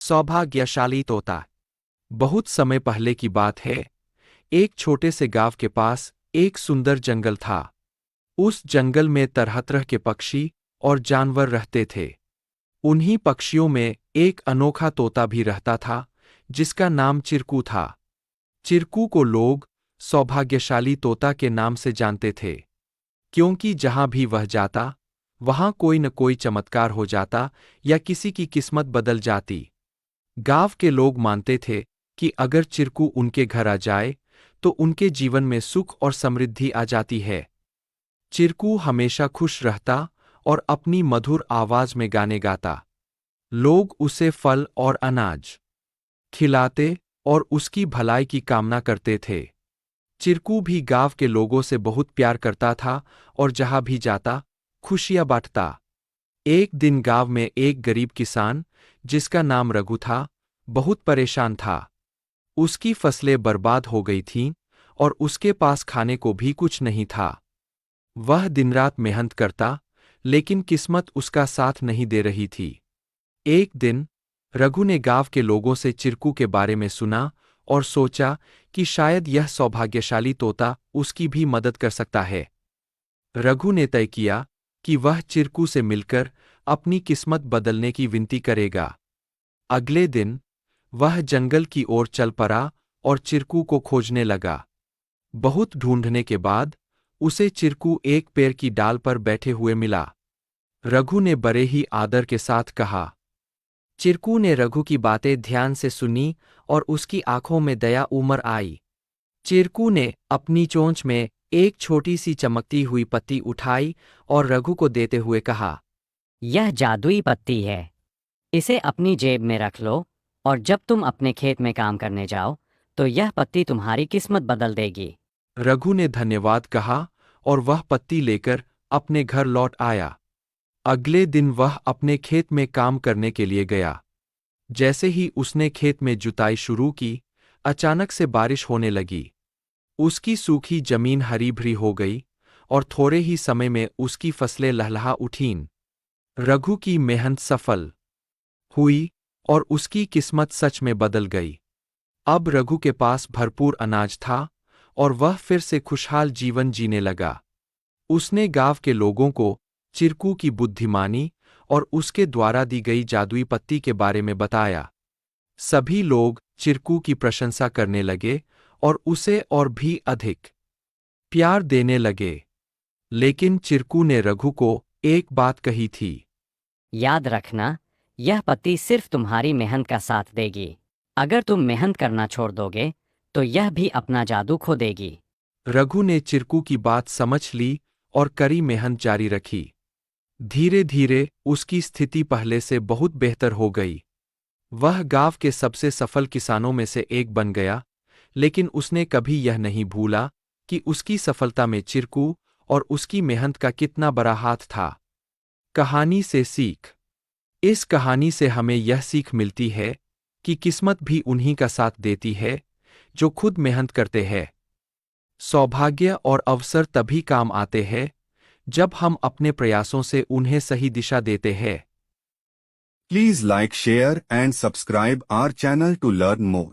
सौभाग्यशाली तोता। बहुत समय पहले की बात है। एक छोटे से गांव के पास एक सुंदर जंगल था। उस जंगल में तरह तरह के पक्षी और जानवर रहते थे। उन्हीं पक्षियों में एक अनोखा तोता भी रहता था, जिसका नाम चिरकू था। चिरकू को लोग सौभाग्यशाली तोता के नाम से जानते थे, क्योंकि जहां भी वह जाता, वहां कोई न कोई चमत्कार हो जाता या किसी की किस्मत बदल जाती। गांव के लोग मानते थे कि अगर चिरकू उनके घर आ जाए तो उनके जीवन में सुख और समृद्धि आ जाती है। चिरकू हमेशा खुश रहता और अपनी मधुर आवाज में गाने गाता। लोग उसे फल और अनाज खिलाते और उसकी भलाई की कामना करते थे। चिरकू भी गांव के लोगों से बहुत प्यार करता था और जहां भी जाता, खुशियां बांटता। एक दिन गांव में एक गरीब किसान, जिसका नाम रघु था, बहुत परेशान था। उसकी फसलें बर्बाद हो गई थीं और उसके पास खाने को भी कुछ नहीं था। वह दिनरात मेहनत करता, लेकिन किस्मत उसका साथ नहीं दे रही थी। एक दिन रघु ने गांव के लोगों से चिरकू के बारे में सुना और सोचा कि शायद यह सौभाग्यशाली तोता उसकी भी मदद कर सकता है। रघु ने तय किया कि वह चिरकू से मिलकर अपनी किस्मत बदलने की विनती करेगा। अगले दिन वह जंगल की ओर चल पड़ा और चिरकू को खोजने लगा। बहुत ढूंढने के बाद उसे चिरकू एक पेड़ की डाल पर बैठे हुए मिला। रघु ने बड़े ही आदर के साथ कहा। चिरकू ने रघु की बातें ध्यान से सुनी और उसकी आंखों में दया उमड़ आई। चिरकू ने अपनी चोंच में एक छोटी सी चमकती हुई पत्ती उठाई और रघु को देते हुए कहा, यह जादुई पत्ती है। इसे अपनी जेब में रख लो और जब तुम अपने खेत में काम करने जाओ तो यह पत्ती तुम्हारी किस्मत बदल देगी। रघु ने धन्यवाद कहा और वह पत्ती लेकर अपने घर लौट आया। अगले दिन वह अपने खेत में काम करने के लिए गया। जैसे ही उसने खेत में जुताई शुरू की, अचानक से बारिश होने लगी। उसकी सूखी जमीन हरी भरी हो गई और थोड़े ही समय में उसकी फसलें लहलहा उठीं। रघु की मेहनत सफल हुई और उसकी किस्मत सच में बदल गई। अब रघु के पास भरपूर अनाज था और वह फिर से खुशहाल जीवन जीने लगा। उसने गांव के लोगों को चिरकू की बुद्धिमानी और उसके द्वारा दी गई जादुई पत्ती के बारे में बताया। सभी लोग चिरकू की प्रशंसा करने लगे और उसे और भी अधिक प्यार देने लगे। लेकिन चिरकू ने रघु को एक बात कही थी। याद रखना, यह पत्ती सिर्फ तुम्हारी मेहनत का साथ देगी। अगर तुम मेहनत करना छोड़ दोगे तो यह भी अपना जादू खो देगी। रघु ने चिरकू की बात समझ ली और कड़ी मेहनत जारी रखी। धीरे धीरे उसकी स्थिति पहले से बहुत बेहतर हो गई। वह गांव के सबसे सफल किसानों में से एक बन गया, लेकिन उसने कभी यह नहीं भूला कि उसकी सफलता में चिरकू और उसकी मेहनत का कितना बड़ा हाथ था। कहानी से सीख। इस कहानी से हमें यह सीख मिलती है कि किस्मत भी उन्हीं का साथ देती है जो खुद मेहनत करते हैं। सौभाग्य और अवसर तभी काम आते हैं जब हम अपने प्रयासों से उन्हें सही दिशा देते हैं। Please like, share and subscribe our channel to learn more.